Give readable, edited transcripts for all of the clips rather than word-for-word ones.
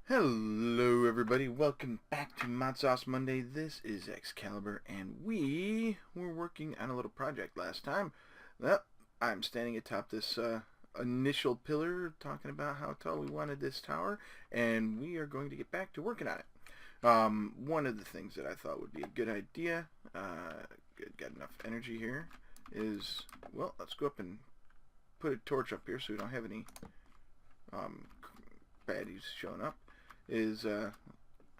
Hello everybody, welcome back to ModSauce Monday. This is Excalibur and we were working on a little project last time. Well, I'm standing atop this initial pillar talking about how tall we wanted this tower, and we are going to get back to working on it. One of the things that I thought would be a good idea, got enough energy here, is, well, let's go up and put a torch up here so we don't have any baddies showing up.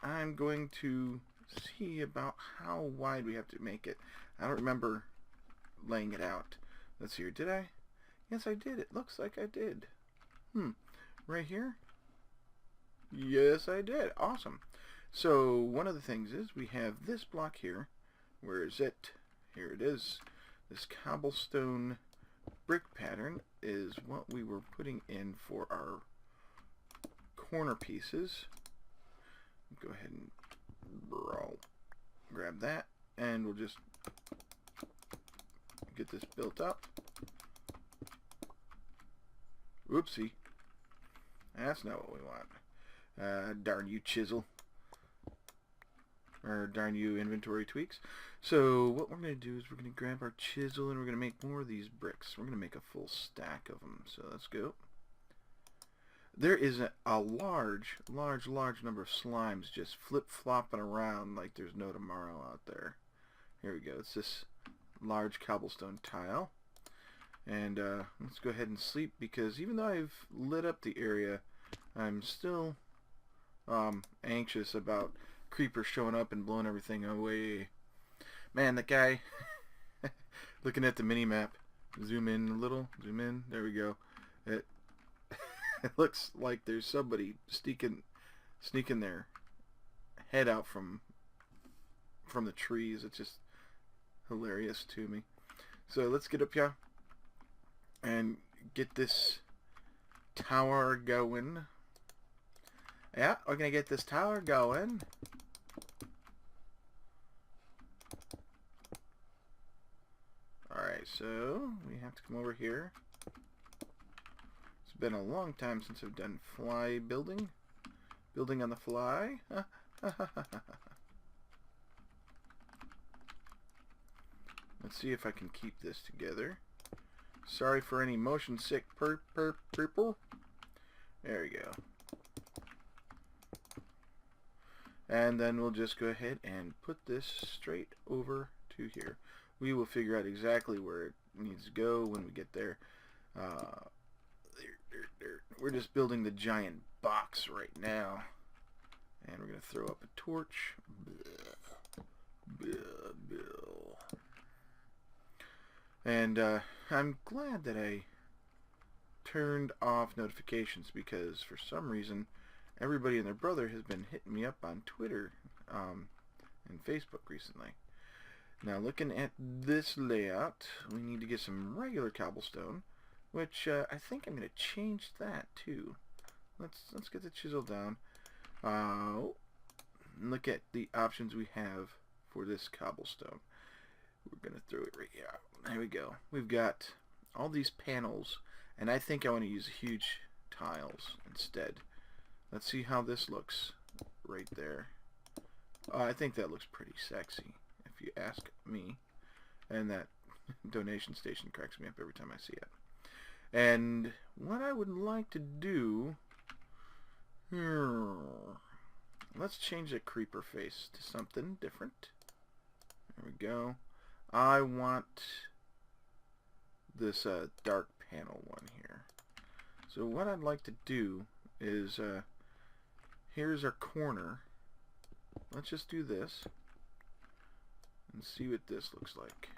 I'm going to see about how wide we have to make it. I don't remember laying it out. Let's see here. Did I? Yes, I did. It looks like I did. Right here? Yes, I did. Awesome. So one of the things is we have this block here. Where is it? Here it is. This cobblestone brick pattern is what we were putting in for our corner pieces. Go ahead and grab that, and we'll just get this built up. Oopsie, that's not what we want. Darn you, chisel, or darn you, inventory tweaks. So what we're going to do is we're going to grab our chisel and we're going to make more of these bricks. We're going to make a full stack of them. So let's go. There is a large number of slimes just flip-flopping around like there's no tomorrow out there. Here we go. It's this large cobblestone tile. And let's go ahead and sleep, because even though I've lit up the area, I'm still anxious about creepers showing up and blowing everything away. Man, that guy, looking at the mini-map, zoom in a little, zoom in, there we go. It looks like there's somebody sneaking their head out from the trees. It's just hilarious to me. So let's get up here and get this tower going. Yeah, we're gonna get this tower going. Alright, so we have to come over here. It's been a long time since I've done building on the fly. Let's see if I can keep this together. Sorry for any motion sick people. There we go. And then we'll just go ahead and put this straight over to here. We will figure out exactly where it needs to go when we get there. We're just building the giant box right now, and we're gonna throw up a torch. And I'm glad that I turned off notifications, because for some reason everybody and their brother has been hitting me up on Twitter and Facebook recently. Now, looking at this layout, we need to get some regular cobblestone, which I think I'm going to change that too. Let's get the chisel down. Look at the options we have for this cobblestone. We're going to throw it right here. There we go. We've got all these panels, and I think I want to use huge tiles instead. Let's see how this looks right there. I think that looks pretty sexy, if you ask me. And that donation station cracks me up every time I see it. And what I would like to do, let's change the creeper face to something different. There we go. I want this dark panel one here. So what I'd like to do is, here's our corner. Let's just do this and see what this looks like.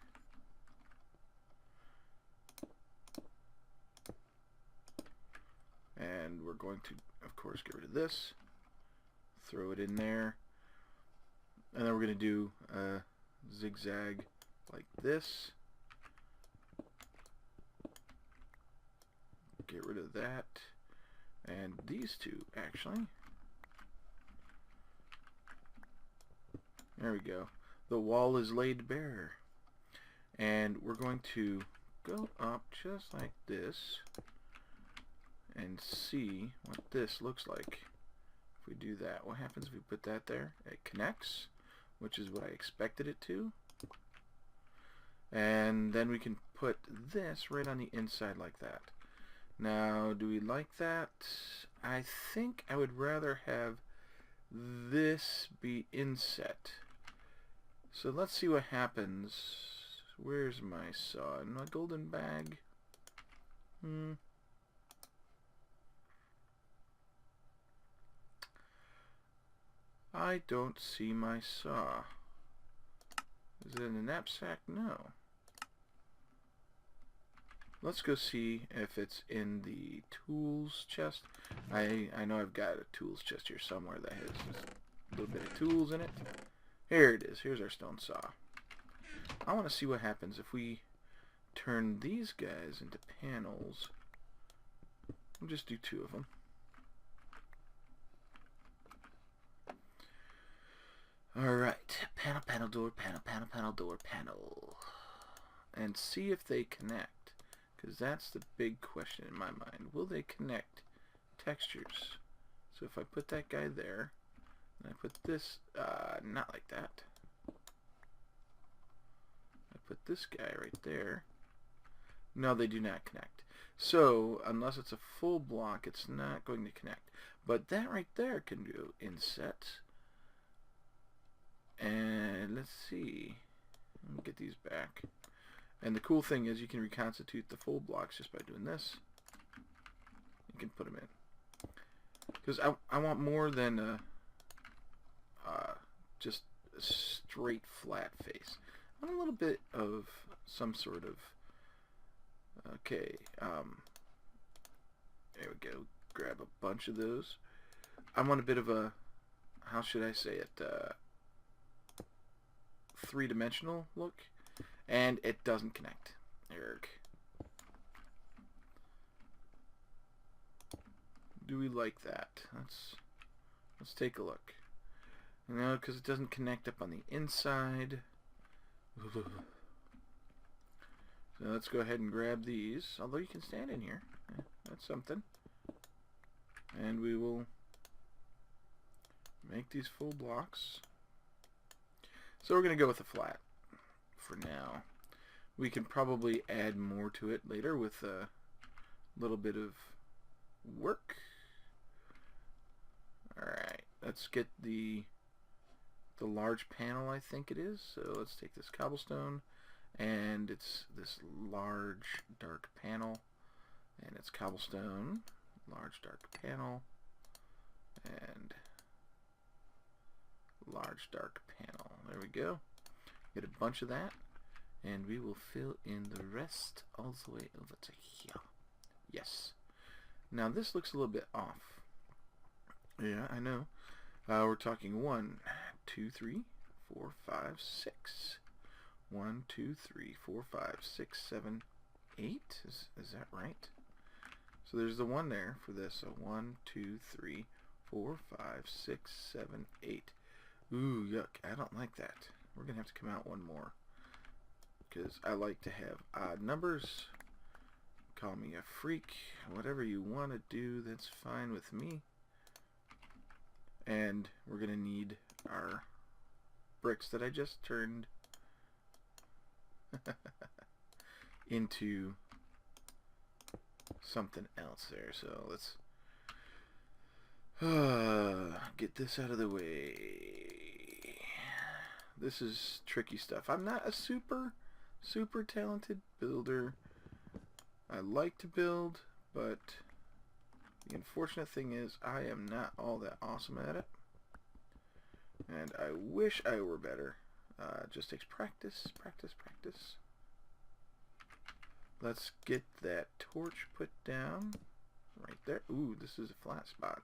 And we're going to, of course, get rid of this, throw it in there, and then we're going to do a zigzag like this. Get rid of that, and these two, actually. There we go. The wall is laid bare. And we're going to go up just like this and see what this looks like we do that? What happens if we put that there? It connects, which is what I expected it to. And then we can put this right on the inside like that. Now, do we like that? I think I would rather have this be inset. So let's see what happens. Where's my saw? My golden bag? I don't see my saw. Is it in the knapsack? No. Let's go see if it's in the tools chest. I know I've got a tools chest here somewhere that has just a little bit of tools in it. Here it is. Here's our stone saw. I want to see what happens if we turn these guys into panels. We'll just do 2 of them. Alright. Panel, panel, door, panel, panel, panel, door, panel. And see if they connect. Because that's the big question in my mind. Will they connect textures? So if I put that guy there, and I put this, not like that. I put this guy right there. No, they do not connect. So, unless it's a full block, it's not going to connect. But that right there can do inset. And let's see. Let me get these back. And the cool thing is you can reconstitute the full blocks just by doing this. You can put them in. Because I want more than just a straight flat face. I want a little bit of some sort of... Okay, there we go. Grab a bunch of those. I want a bit of a, how should I say it, 3-dimensional look. And it doesn't connect. Eric. Do we like that? Let's take a look. No, because it doesn't connect up on the inside. So let's go ahead and grab these. Although you can stand in here. That's something. And we will make these full blocks. So we're going to go with a flat for now. We can probably add more to it later with a little bit of work. Alright, let's get the large panel, I think it is. So let's take this cobblestone, and it's this large dark panel, and it's cobblestone, large dark panel, and large dark panel. There we go. Get a bunch of that, and we will fill in the rest all the way over to here. Yes. Now this looks a little bit off. Yeah, I know. We're talking 1, 2, 3, 4, 5, 6. 1, 2, 3, 4, 5, 6, 7, 8. Is that right? So there's the 1 there for this. So 1, 2, 3, 4, 5, 6, 7, 8. Ooh, yuck. I don't like that. We're going to have to come out 1 more. Because I like to have odd numbers. Call me a freak. Whatever you want to do, that's fine with me. And we're going to need our bricks that I just turned into something else there. So let's get this out of the way. This is tricky stuff. I'm not a super talented builder. I like to build, but the unfortunate thing is I am not all that awesome at it. And I wish I were better. It just takes practice. Let's get that torch put down right there. Ooh, this is a flat spot.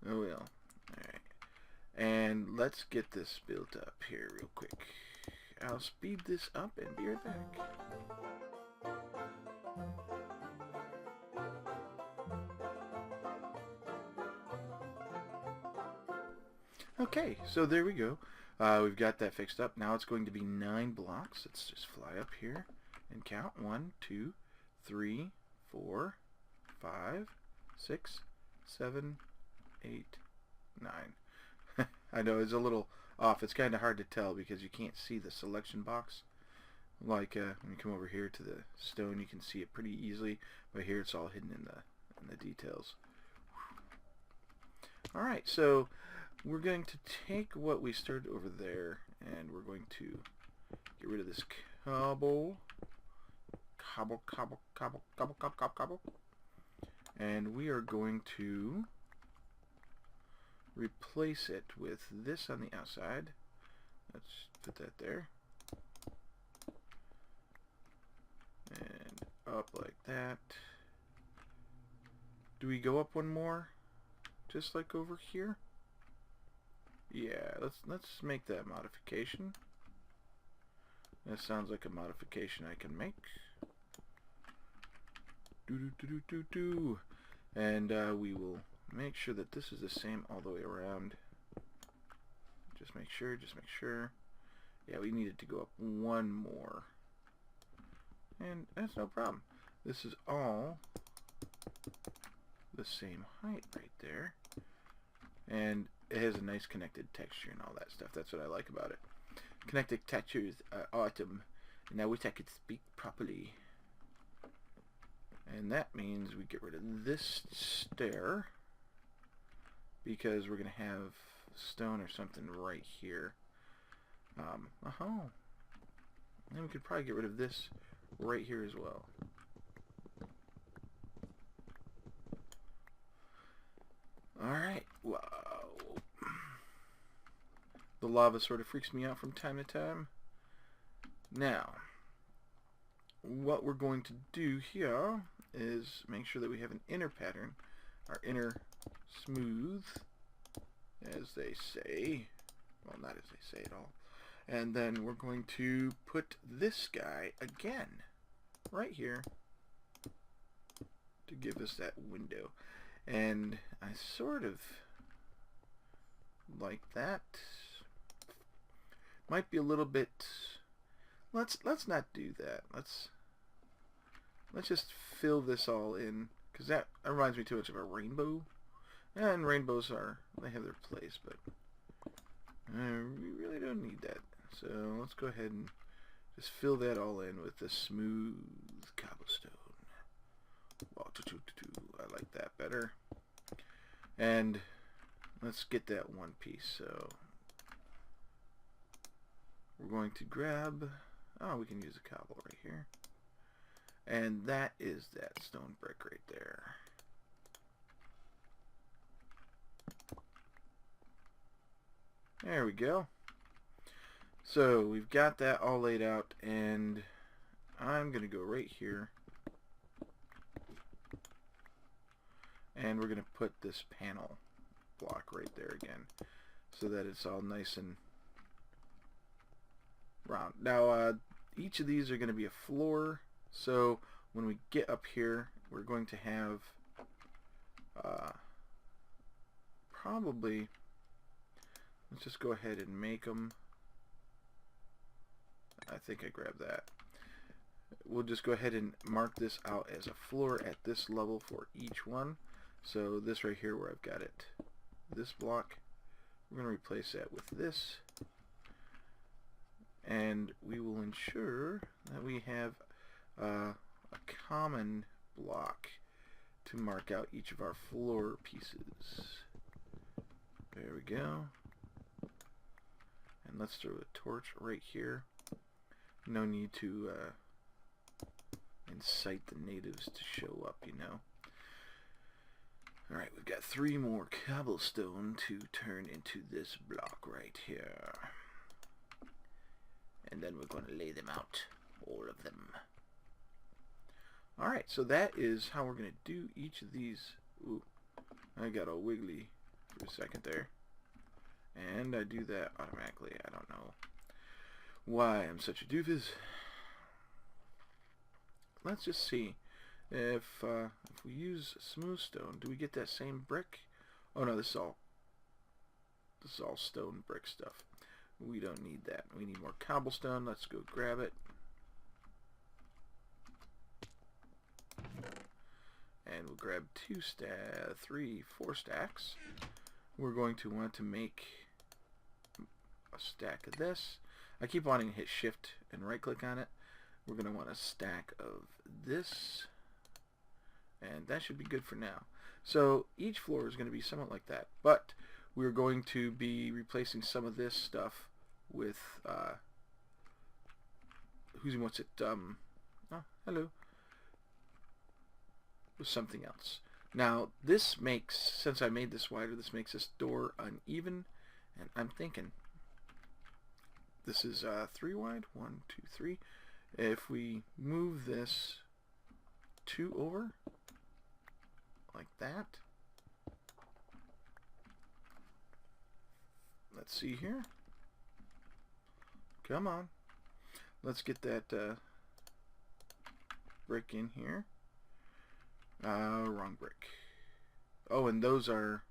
Oh well. Alright. And let's get this built up here real quick. I'll speed this up and be right back. Okay, so there we go. We've got that fixed up. Now it's going to be 9 blocks. Let's just fly up here and count. 1, 2, 3, 4, 5, 6, 7, 8, 9. I know it's a little off. It's kind of hard to tell because you can't see the selection box. Like when you come over here to the stone, you can see it pretty easily, but here it's all hidden in the details. Alright, so we're going to take what we started over there, and we're going to get rid of this cobble. Cobble. And we are going to replace it with this on the outside. Let's put that there. And up like that. Do we go up one more? Just like over here? Yeah, let's make that modification. That sounds like a modification I can make. And we will make sure that this is the same all the way around. Just make sure. Yeah, we needed to go up one more. And that's no problem. This is all the same height right there. And it has a nice connected texture and all that stuff. That's what I like about it. Connected textures are awesome. And I wish I could speak properly. And that means we get rid of this stair, because we're going to have stone or something right here. And we could probably get rid of this right here as well. Alright, wow. The lava sort of freaks me out from time to time. Now, what we're going to do here is make sure that we have an inner pattern, our inner smooth, as they say. Well, not as they say at all. And then we're going to put this guy again right here to give us that window. And I sort of like that. Might be a little bit. Let's not do that. Let's just fill this all in, because that reminds me too much of a rainbow. And rainbows they have their place, but we really don't need that. So let's go ahead and just fill that all in with the smooth cobblestone. I like that better. And let's get that one piece. So we're going to grab, we can use a cobble right here. And that is that stone brick right there. There we go. So we've got that all laid out, and I'm going to go right here. And we're going to put this panel block right there again, so that it's all nice and round. Now, each of these are going to be a floor, so when we get up here, we're going to have probably, let's just go ahead and make them. I think I grabbed that. We'll just go ahead and mark this out as a floor at this level for each one. So this right here where I've got it, this block, we're going to replace that with this. And we will ensure that we have a common block to mark out each of our floor pieces. There we go. And let's throw a torch right here. No need to incite the natives to show up, you know. Alright, we've got 3 more cobblestone to turn into this block right here. And then we're going to lay them out, all of them. Alright, so that is how we're going to do each of these. Ooh, I got all wiggly for a second there. And I do that automatically. I don't know why I'm such a doofus. Let's just see. If we use smooth stone, do we get that same brick? Oh no, this is all stone brick stuff. We don't need that. We need more cobblestone. Let's go grab it. and we'll grab 4 stacks. We're going to want to make a stack of this. I keep wanting to hit shift and right click on it. We're going to want a stack of this, and that should be good for now. So each floor is going to be somewhat like that, but we're going to be replacing some of this stuff with hello, with something else. Now this makes, since I made this wider, this makes this door uneven, and I'm thinking this is 3 wide, 1, 2, 3. If we move this 2 over like that, let's see here, come on, let's get that brick in here. Wrong brick. Oh, and those are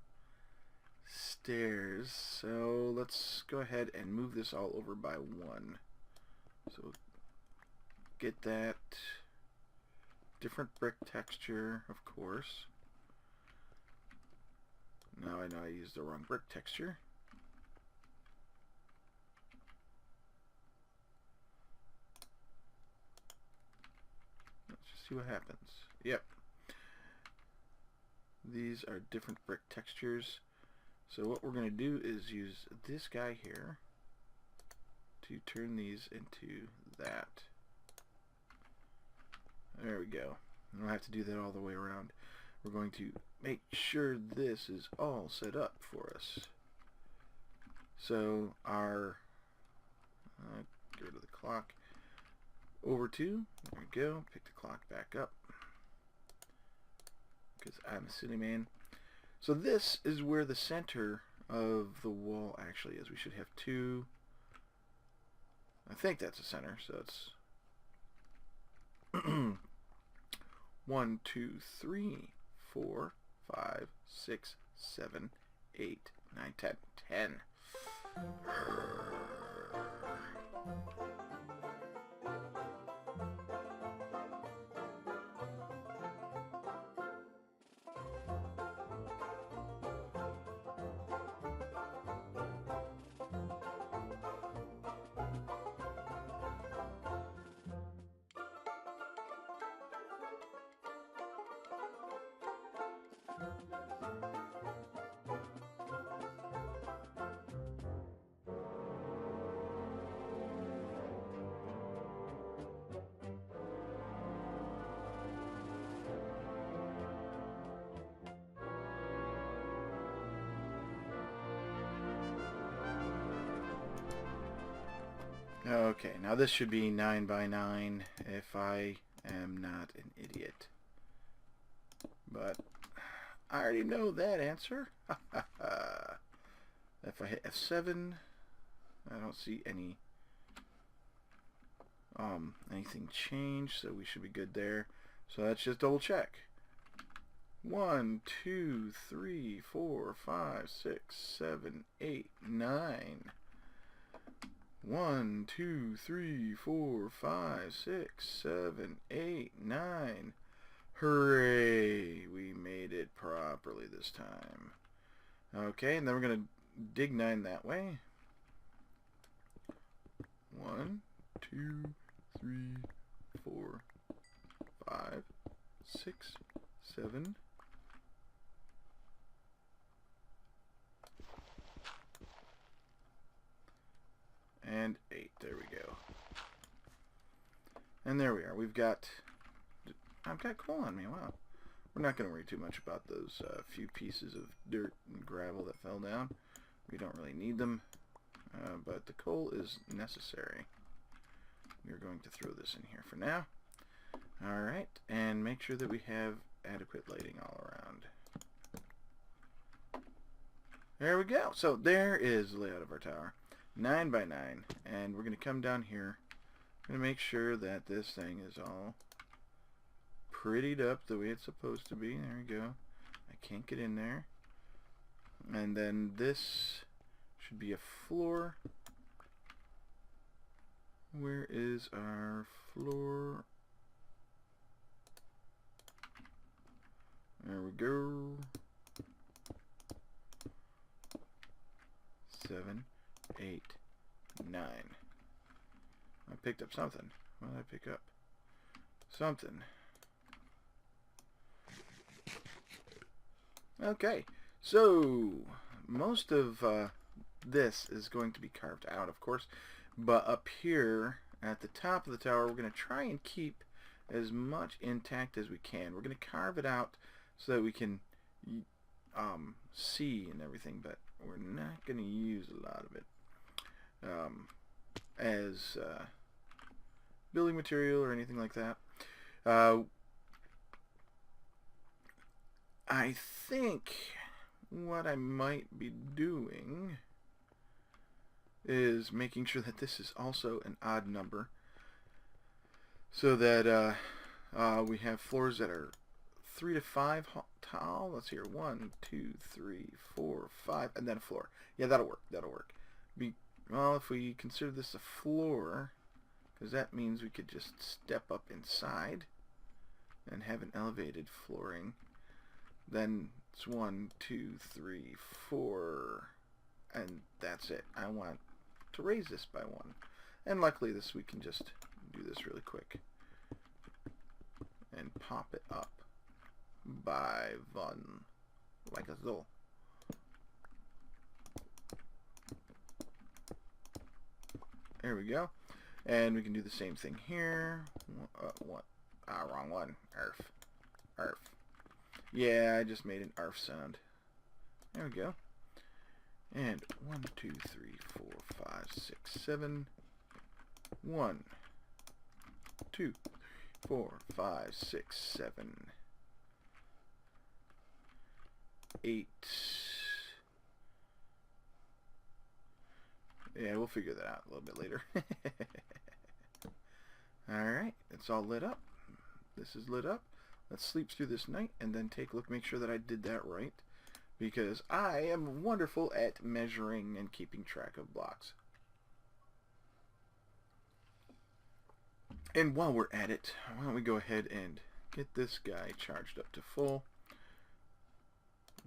stairs, so let's go ahead and move this all over by 1. So get that different brick texture, of course. Now I know I used the wrong brick texture. Let's just see what happens. Yep. These are different brick textures. So what we're going to do is use this guy here to turn these into that. There we go. I don't have to do that all the way around. We're going to make sure this is all set up for us. So our, get rid of the clock, over 2, there we go, pick the clock back up, because I'm a silly man. So this is where the center of the wall actually is. We should have 2, I think that's the center, so it's 1, 2, 3, 4, 5, 6, 7, 8, 9, 10. 10. Okay, now this should be 9 by 9 if I am not an idiot. But I already know that answer. If I hit F7, I don't see anything change, so we should be good there. So let's just double check. 1, 2, 3, 4, 5, 6, 7, 8, 9. 1, 2, 3, 4, 5, 6, 7, 8, 9. Hooray! We made it properly this time. Okay, and then we're going to dig 9 that way. 1, 2, 3, 4, 5, 6, 7. And 8. There we go. And there we are. I've got coal on me. Wow. We're not going to worry too much about those few pieces of dirt and gravel that fell down. We don't really need them. But the coal is necessary. We're going to throw this in here for now. Alright. And make sure that we have adequate lighting all around. There we go. So there is the layout of our tower. 9 by 9, and we're going to come down here. I'm going to make sure that this thing is all prettied up the way it's supposed to be. There we go. I can't get in there. And then this should be a floor. Where is our floor? There we go. 7, 8, 9. I picked up something. What did I pick up? Something. Okay, so most of this is going to be carved out, of course, but up here at the top of the tower, we're going to try and keep as much intact as we can. We're going to carve it out so that we can see and everything, but we're not going to use a lot of it as building material or anything like that. I think what I might be doing is making sure that this is also an odd number, so that we have floors that are 3 to 5 tall. Let's see here, 1, 2, 3, 4, 5, and then a floor. Yeah, that'll work. That'll work. Well, if we consider this a floor, because that means we could just step up inside and have an elevated flooring. Then it's 1, 2, 3, 4, and that's it. I want to raise this by 1, and luckily this we can just do this really quick and pop it up by 1, like so. There we go, and we can do the same thing here. Wrong one. Arf. Yeah, I just made an ARF sound. There we go. And 1, 2, 3, 4, 5, 6, 7. 1, 2, 4, 5, 6, 7, 8. Yeah, we'll figure that out a little bit later. Alright, it's all lit up. This is lit up. Let's sleep through this night and then take a look, make sure that I did that right, because I am wonderful at measuring and keeping track of blocks. And while we're at it, why don't we go ahead and get this guy charged up to full.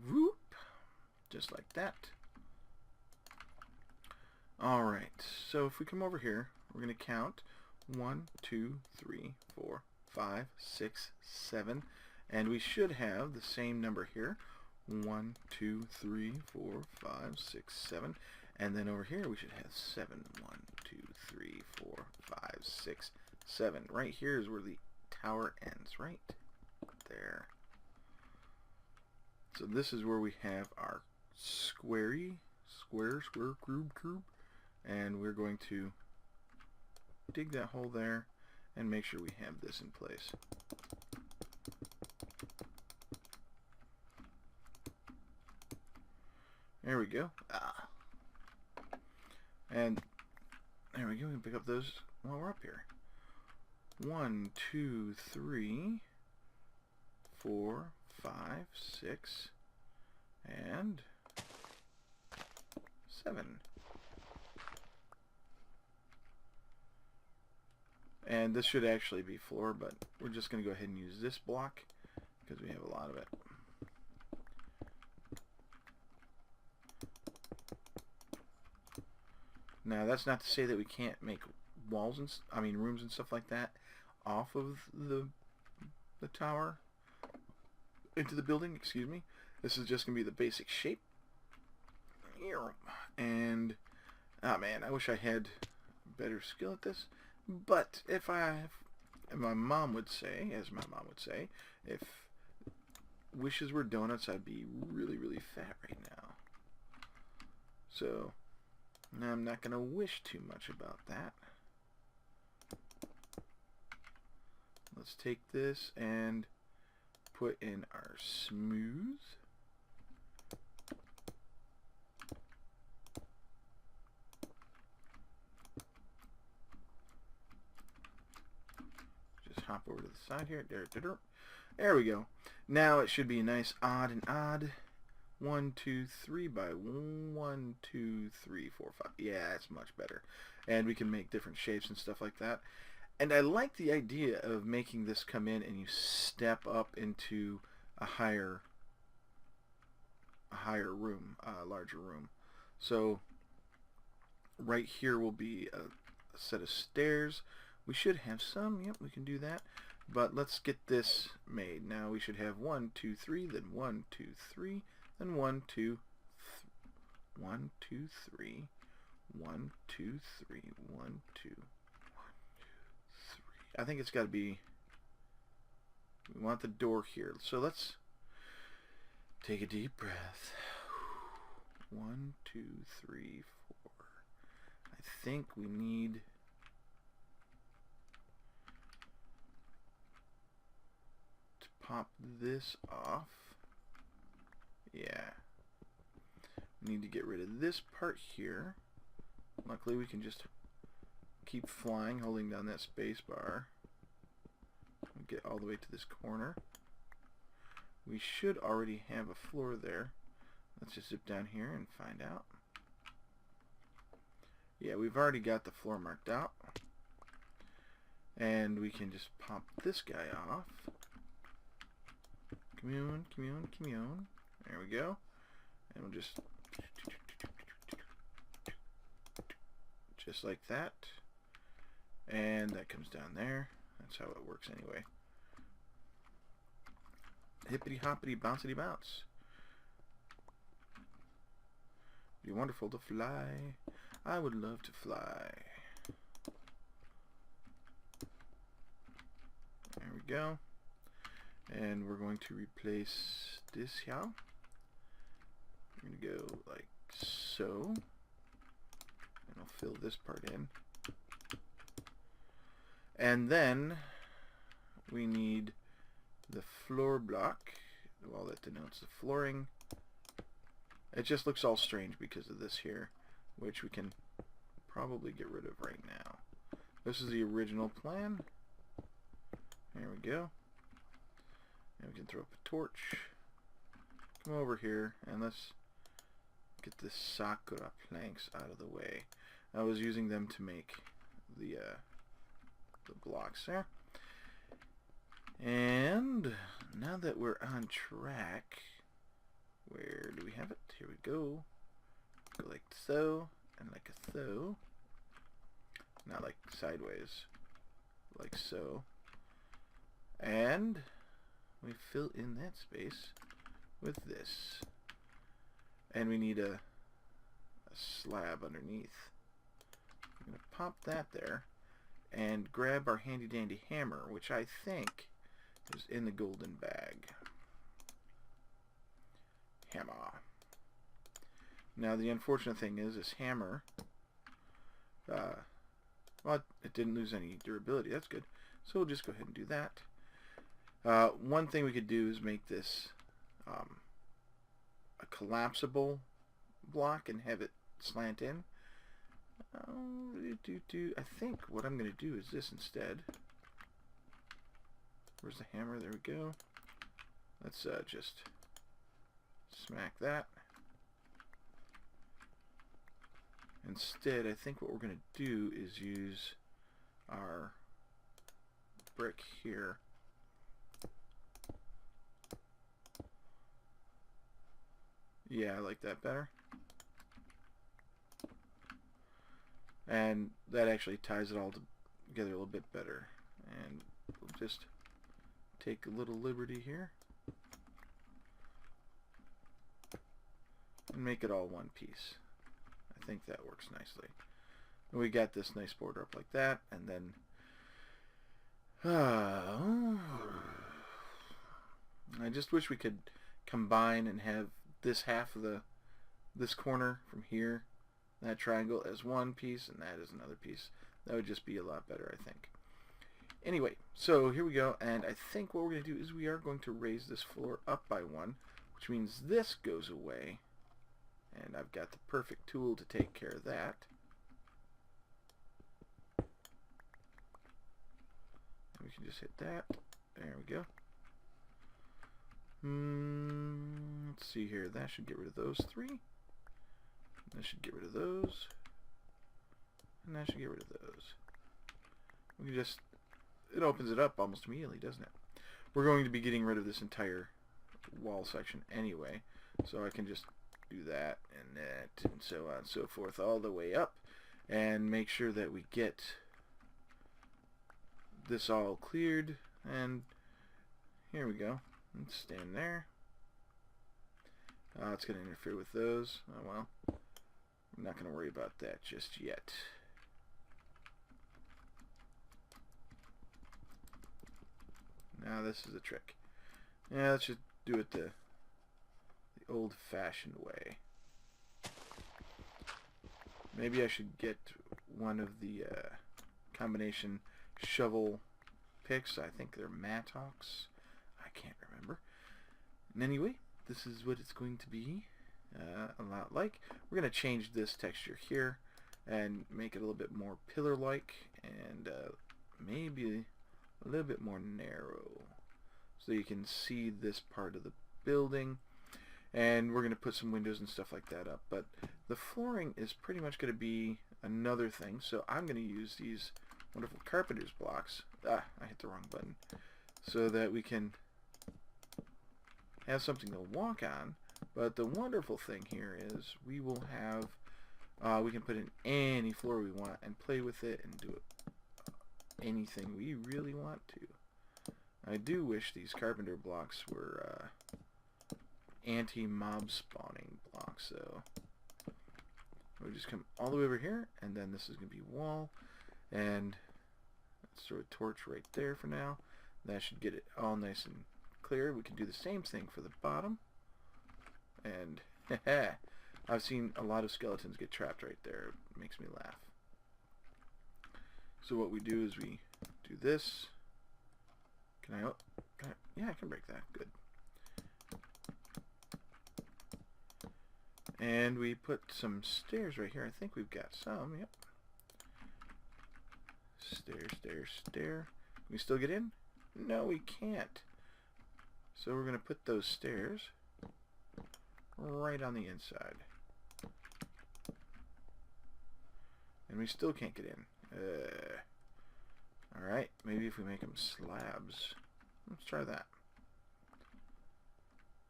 Whoop! Just like that. Alright, so if we come over here, we're going to count 1, 2, 3, 4, 5, 6, 7, and we should have the same number here. 1, 2, 3, 4, 5, 6, 7, and then over here we should have 7. 1, 2, 3, 4, 5, 6, 7. Right here is where the tower ends, right there. So this is where we have our square, cube, and we're going to dig that hole there and make sure we have this in place. There we go. And there we go. We can pick up those while we're up here. 1, 2, 3, 4, 5, 6, and 7. And this should actually be floor, but we're just going to go ahead and use this block because we have a lot of it. Now that's not to say that we can't make walls and rooms and stuff like that off of the tower into the building. Excuse me. This is just gonna be the basic shape. And man, I wish I had better skill at this. But if my mom would say, if wishes were donuts, I'd be really, really fat right now. So I'm not going to wish too much about that. Let's take this and put in our smooth. Just hop over to the side here. There we go. Now it should be a nice odd and odd. 1, 2, 3 by 1, 2, 3, 4, 5. Yeah, it's much better. And we can make different shapes and stuff like that. And I like the idea of making this come in and you step up into a higher room, a larger room. So right here will be a set of stairs. We should have some. Yep, we can do that. But let's get this made. Now we should have 1, 2, 3, then 1, 2, 3, then 1, 2, 1, 2, 3, 1, 2, 3, 1, 2, 1, 2, 3. I think it's got to be. We want the door here. So let's take a deep breath. 1, 2, 3, 4. I think we need to pop this off. Yeah. We need to get rid of this part here. Luckily we can just keep flying, holding down that space bar. Get all the way to this corner. We should already have a floor there. Let's just zip down here and find out. Yeah, we've already got the floor marked out. And we can just pop this guy off. Commune, commune, commune. There we go. And we'll just like that. And that comes down there. That's how it works anyway. Hippity hoppity bouncity bounce. Be wonderful to fly. I would love to fly. There we go. And we're going to replace this here. We're going to go like so. And I'll fill this part in. And then we need the floor block. Well, that denotes the flooring. It just looks all strange because of this here, which we can probably get rid of right now. This is the original plan. There we go. And we can throw up a torch. Come over here and let's get the sakura planks out of the way. I was using them to make the blocks there. And now that we're on track, where do we have it? Here we go. Go like so, and like so. Not like sideways, like so. And we fill in that space with this. And we need a slab underneath. I'm going to pop that there and grab our handy dandy hammer, which I think is in the golden bag. Hammer. Now the unfortunate thing is this hammer, well, it didn't lose any durability. That's good. So we'll just go ahead and do that. One thing we could do is make this a collapsible block and have it slant in. I think what I'm going to do is this instead. Where's the hammer? There we go. Let's just smack that. Instead, I think what we're going to do is use our brick here. Yeah, I like that better. And that actually ties it all together a little bit better. And we'll just take a little liberty here and make it all one piece. I think that works nicely. And we got this nice border up like that, and then I just wish we could combine and have this half of this corner from here, that triangle, as one piece, and that as another piece. That would just be a lot better, I think. Anyway, so here we go, and I think what we're going to do is we are going to raise this floor up by one, which means this goes away, and I've got the perfect tool to take care of that. We can just hit that. There we go. Let's see here. That should get rid of those three. That should get rid of those. And that should get rid of those. We can just... It opens it up almost immediately, doesn't it? We're going to be getting rid of this entire wall section anyway, so I can just do that and that and so on and so forth all the way up, and make sure that we get this all cleared. And here we go. Let's stand there. It's going to interfere with those. Oh well, I'm not going to worry about that just yet. Now this is a trick. Yeah, let's just do it the old-fashioned way. Maybe I should get one of the combination shovel picks. I think they're Mattocks. I can't remember. And anyway, this is what it's going to be. A lot like. We're going to change this texture here and make it a little bit more pillar-like, and maybe a little bit more narrow, so you can see this part of the building. And we're going to put some windows and stuff like that up. But the flooring is pretty much going to be another thing. So I'm going to use these wonderful carpenter's blocks. I hit the wrong button. So that we can have something to walk on. But the wonderful thing here is we will have, we can put in any floor we want and play with it and do it anything we really want to. I do wish these carpenter blocks were anti-mob spawning blocks, so we just come all the way over here, and then this is going to be wall, and let's throw a torch right there for now. That should get it all nice and clear. We can do the same thing for the bottom, and I've seen a lot of skeletons get trapped right there. It makes me laugh. So what we do is we do this. Can I yeah, I can break that. Good. And we put some stairs right here. I think we've got some. Yep. Stair, stair, stair. Can we still get in? No, we can't. So we're going to put those stairs right on the inside. And we still can't get in. Alright, maybe if we make them slabs. Let's try that.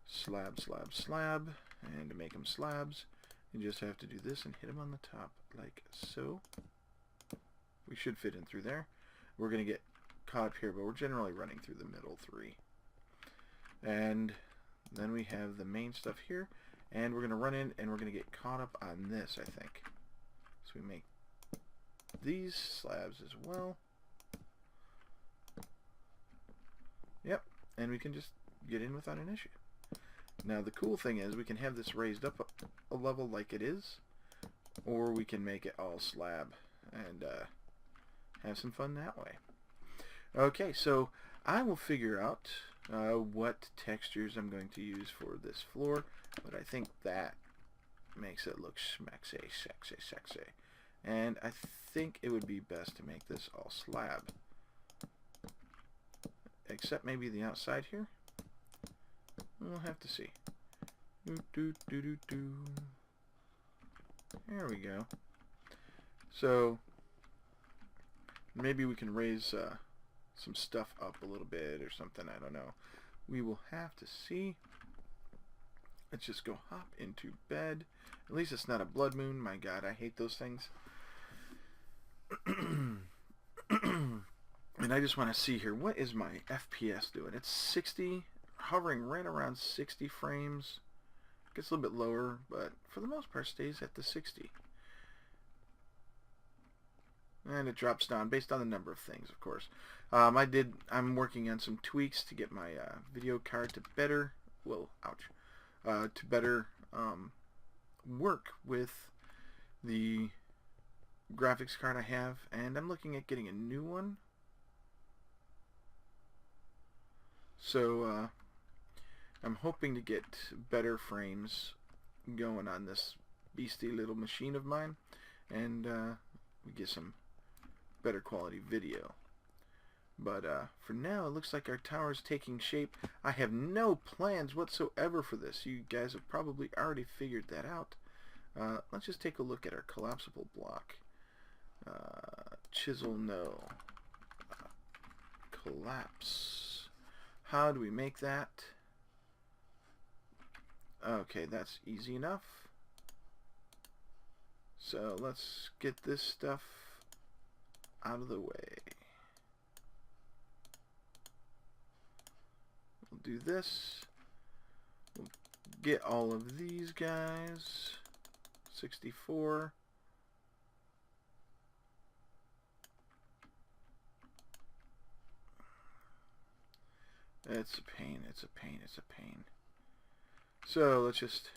Slab, slab, slab. And to make them slabs, you just have to do this and hit them on the top, like so. We should fit in through there. We're going to get caught up here, but we're generally running through the middle three. And then we have the main stuff here, and we're going to run in, and we're going to get caught up on this, I think. So we make these slabs as well. Yep, and we can just get in without an issue. Now the cool thing is we can have this raised up a level like it is, or we can make it all slab and have some fun that way. Okay, so I will figure out what textures I'm going to use for this floor, but I think that makes it look smexy, sexy, sexy. And I think it would be best to make this all slab, except maybe the outside here. We'll have to see. There we go. So maybe we can raise some stuff up a little bit or something. I don't know. We will have to see. Let's just go hop into bed. At least it's not a blood moon. My God, I hate those things. And I just want to see here. What is my FPS doing? It's 60. Hovering right around 60 frames. Gets a little bit lower, but for the most part stays at the 60. And it drops down based on the number of things, of course. I'm working on some tweaks to get my video card to better, to better work with the graphics card I have, and I'm looking at getting a new one. So I'm hoping to get better frames going on this beastly little machine of mine, and we get some better quality video. But for now, it looks like our tower is taking shape. I have no plans whatsoever for this. You guys have probably already figured that out. Let's just take a look at our collapsible block. Chisel, no. Collapse. How do we make that? Okay, that's easy enough. So let's get this stuff out of the way. We'll do this. We'll get all of these guys. 64. It's a pain, it's a pain, it's a pain. So let's just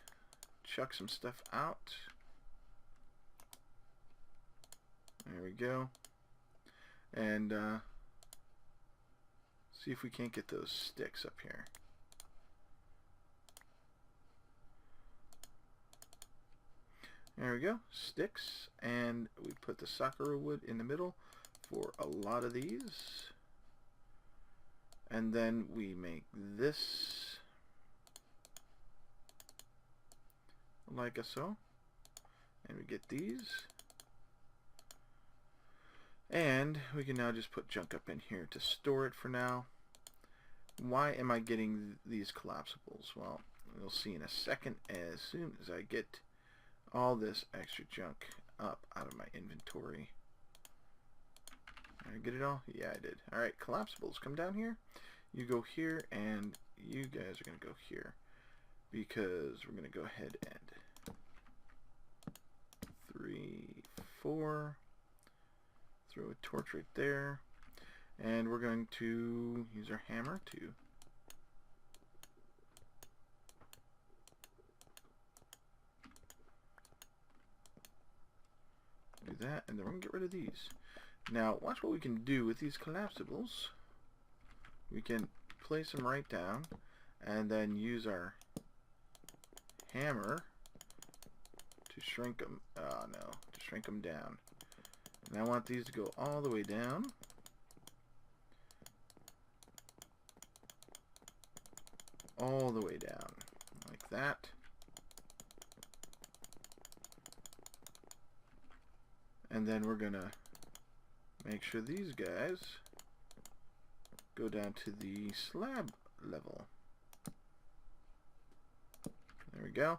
chuck some stuff out. There we go. And see if we can't get those sticks up here. There we go, sticks, and we put the sakura wood in the middle for a lot of these. And then we make this like so. And we get these. And we can now just put junk up in here to store it for now. Why am I getting these collapsibles? Well, you'll see in a second as soon as I get all this extra junk up out of my inventory. Did I get it all? Yeah, I did. Alright, collapsibles, come down here. You go here, and you guys are going to go here. Because we're going to go ahead and 3, 4. Throw a torch right there. And we're going to use our hammer to do that, and then we're going to get rid of these. Now, watch what we can do with these collapsibles. We can place them right down, and then use our hammer to shrink them. Oh no, to shrink them down. And I want these to go all the way down. All the way down, like that. And then we're gonna make sure these guys go down to the slab level. There we go.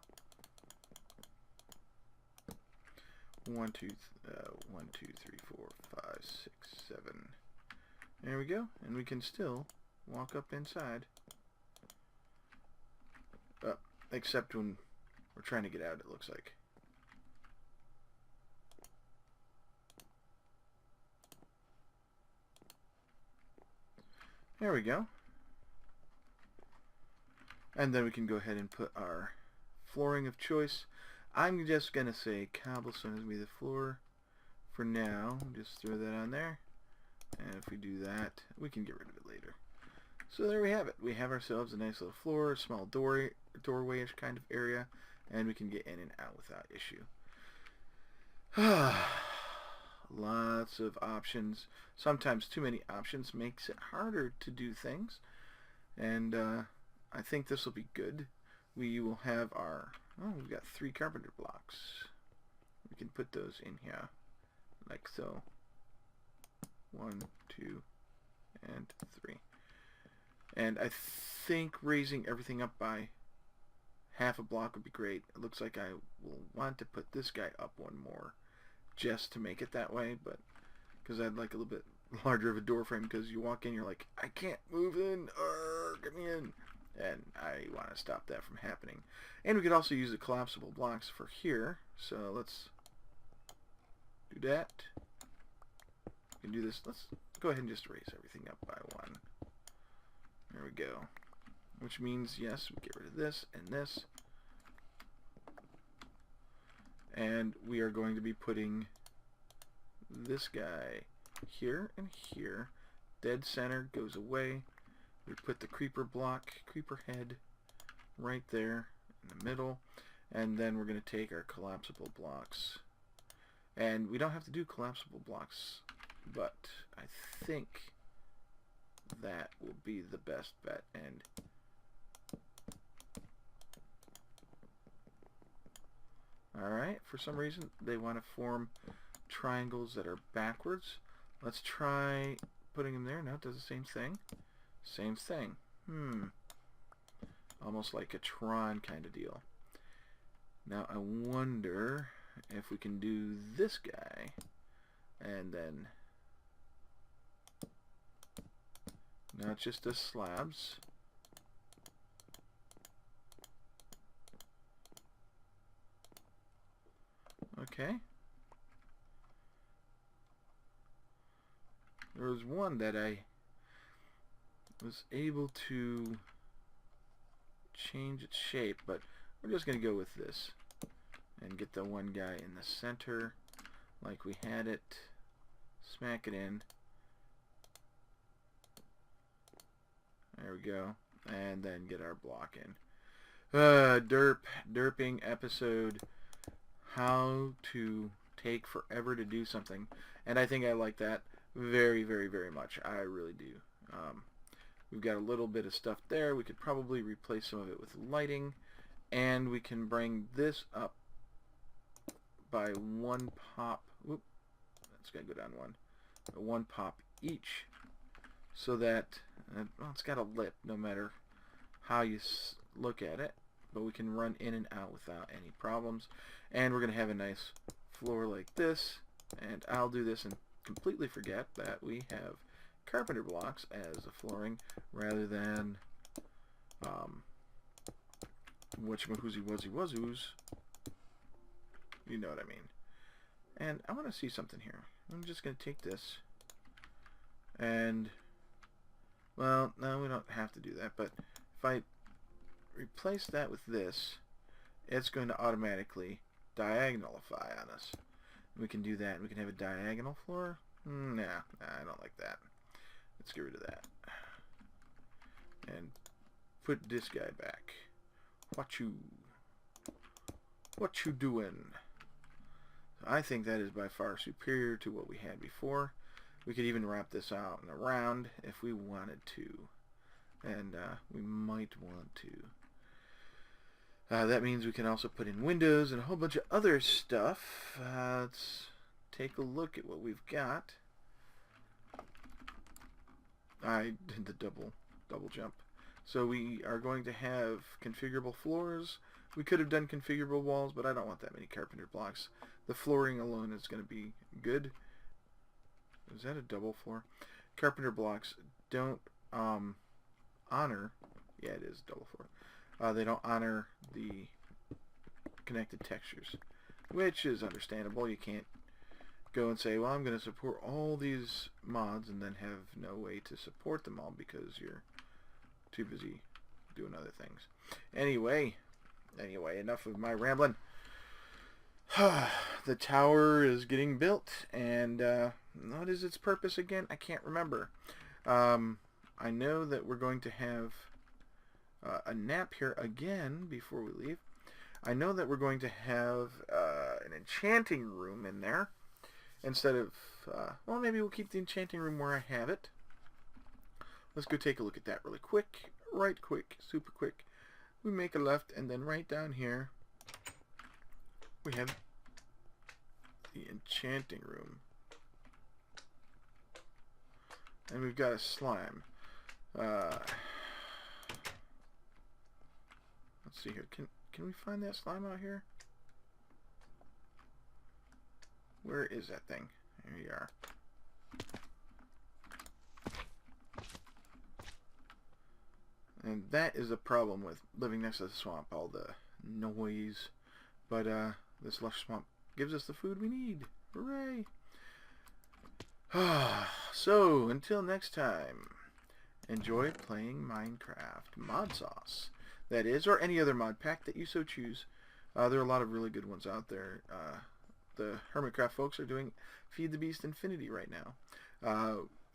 1, 2, 3, 4, 5, 6, 7. There we go. And we can still walk up inside. Except when we're trying to get out, it looks like. There we go. And then we can go ahead and put our flooring of choice. I'm just going to say cobblestone is going to be the floor for now. Just throw that on there. And if we do that, we can get rid of it later. So there we have it. We have ourselves a nice little floor, a small doorway-ish kind of area, and we can get in and out without issue. Lots of options. Sometimes too many options makes it harder to do things. And I think this will be good. We will have our... Oh, we've got 3 carpenter blocks. We can put those in here, like so. 1, 2, and 3. And I think raising everything up by half a block would be great. It looks like I will want to put this guy up 1 more just to make it that way, but because I'd like a little bit larger of a door frame, because you walk in, you're like, I can't move in, get me in. And I want to stop that from happening. And we could also use the collapsible blocks for here. So let's do that. We can do this. Let's go ahead and just raise everything up by 1. There we go. Which means, yes, we get rid of this and this. And we are going to be putting this guy here and here. Dead center goes away. We put the creeper head right there in the middle, and then we're going to take our collapsible blocks. And we don't have to do collapsible blocks, but I think that will be the best bet. And alright, for some reason they want to form triangles that are backwards. Let's try putting them there. Now it does the same thing. Same thing. almost like a Tron kind of deal. Now I wonder if we can do this guy and then not just the slabs. Okay. There was one that I was able to change its shape, but we're just going to go with this and get the one guy in the center like we had it, smack it in, there we go, and then get our block in. Derping episode, how to take forever to do something, and I think I like that very, very, very much. I really do. We've got a little bit of stuff there. We could probably replace some of it with lighting, and we can bring this up by one pop. Whoop, that's got to go down one pop each, so that well, it's got a lip no matter how you look at it, but we can run in and out without any problems. And we're going to have a nice floor like this, and I'll do this and completely forget that we have carpenter blocks as a flooring rather than whatchamahoozy-wuzzy-wuzzoos. You know what I mean. And I want to see something here. I'm just going to take this and, well, no, we don't have to do that, but if I replace that with this, it's going to automatically diagonalify on us. We can do that, and we can have a diagonal floor. Nah, I don't like that. Let's get rid of that. And put this guy back. What you doing? I think that is by far superior to what we had before. We could even wrap this out and around if we wanted to. And we might want to. That means we can also put in windows and a whole bunch of other stuff. Let's take a look at what we've got. I did the double jump. So we are going to have configurable floors. We could have done configurable walls, but I don't want that many carpenter blocks. The flooring alone is going to be good. Is that a double floor? Carpenter blocks don't honor. Yeah, it is double floor. They don't honor the connected textures, which is understandable. You can't go and say, well, I'm going to support all these mods and then have no way to support them all because you're too busy doing other things. Anyway, enough of my rambling. The tower is getting built, and what is its purpose again? I can't remember. I know that we're going to have a nap here again before we leave. I know that we're going to have an enchanting room in there instead of, well, maybe we'll keep the enchanting room where I have it. Let's go take a look at that really quick. Right quick, super quick. We make a left, and then right down here we have the enchanting room. And we've got a slime. Let's see here. Can we find that slime out here? Where is that thing? There you are. And that is a problem with living next to the swamp, all the noise. But this lush swamp gives us the food we need. Hooray! So, until next time, enjoy playing Minecraft ModSauce. That is, or any other mod pack that you so choose. There are a lot of really good ones out there. The Hermitcraft folks are doing Feed the Beast Infinity right now.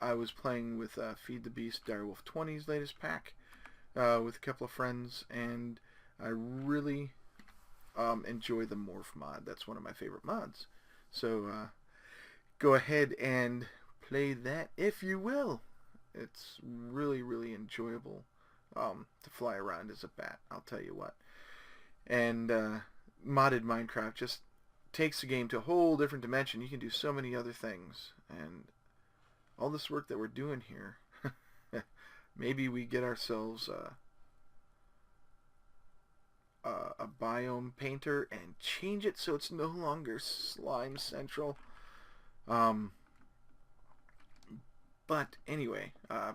I was playing with Feed the Beast Direwolf 20's latest pack with a couple of friends, and I really enjoy the Morph mod. That's one of my favorite mods. So go ahead and play that if you will. It's really, really enjoyable to fly around as a bat, I'll tell you what. And modded Minecraft just takes the game to a whole different dimension. You can do so many other things, and all this work that we're doing here, maybe we get ourselves a biome painter and change it so it's no longer slime central. But anyway,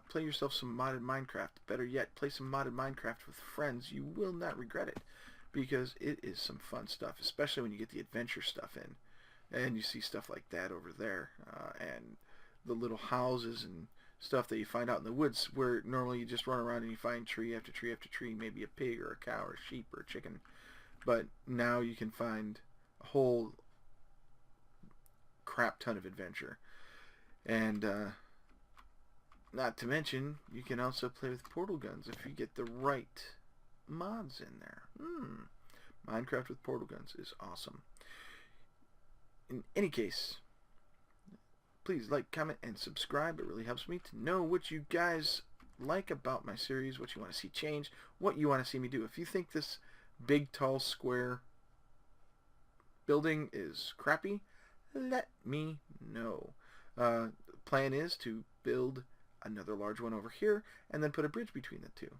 play yourself some modded Minecraft. Better yet, play some modded Minecraft with friends. You will not regret it, because it is some fun stuff, especially when you get the adventure stuff in. And you see stuff like that over there, and the little houses and stuff that you find out in the woods, where normally you just run around and you find tree after tree after tree, maybe a pig or a cow or a sheep or a chicken. But now you can find a whole crap ton of adventure. And not to mention, you can also play with portal guns if you get the right mods in there. Minecraft with portal guns is awesome. In any case, please like, comment, and subscribe. It really helps me to know what you guys like about my series, what you want to see change, what you want to see me do. If you think this big, tall, square building is crappy, let me know. The plan is to build another large one over here and then put a bridge between the two.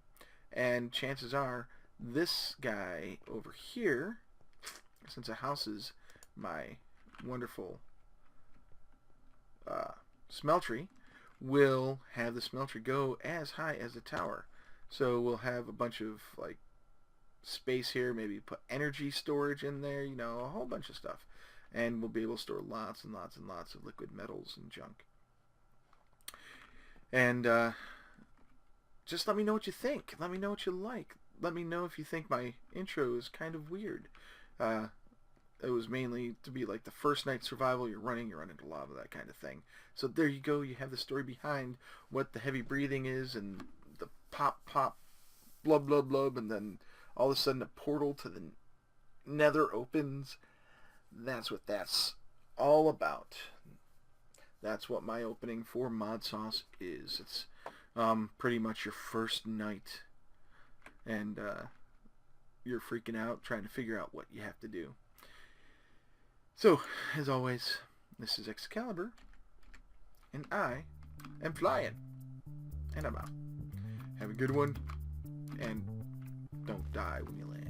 And chances are this guy over here, since it houses my wonderful smeltery, will have the smeltery go as high as the tower. So we'll have a bunch of like space here, maybe put energy storage in there, you know, a whole bunch of stuff. And we'll be able to store lots and lots and lots of liquid metals and junk. And just let me know what you think. Let me know what you like. Let me know if you think my intro is kind of weird. It was mainly to be like the first night survival. You're running into lava, that kind of thing. So there you go. You have the story behind what the heavy breathing is and the pop, blub, blub, blub, and then all of a sudden a portal to the nether opens. That's what that's all about. That's what my opening for ModSauce is. It's pretty much your first night, and you're freaking out trying to figure out what you have to do. So, as always, this is Excalibur, and I am flying, and I'm out. Have a good one, and don't die when you land.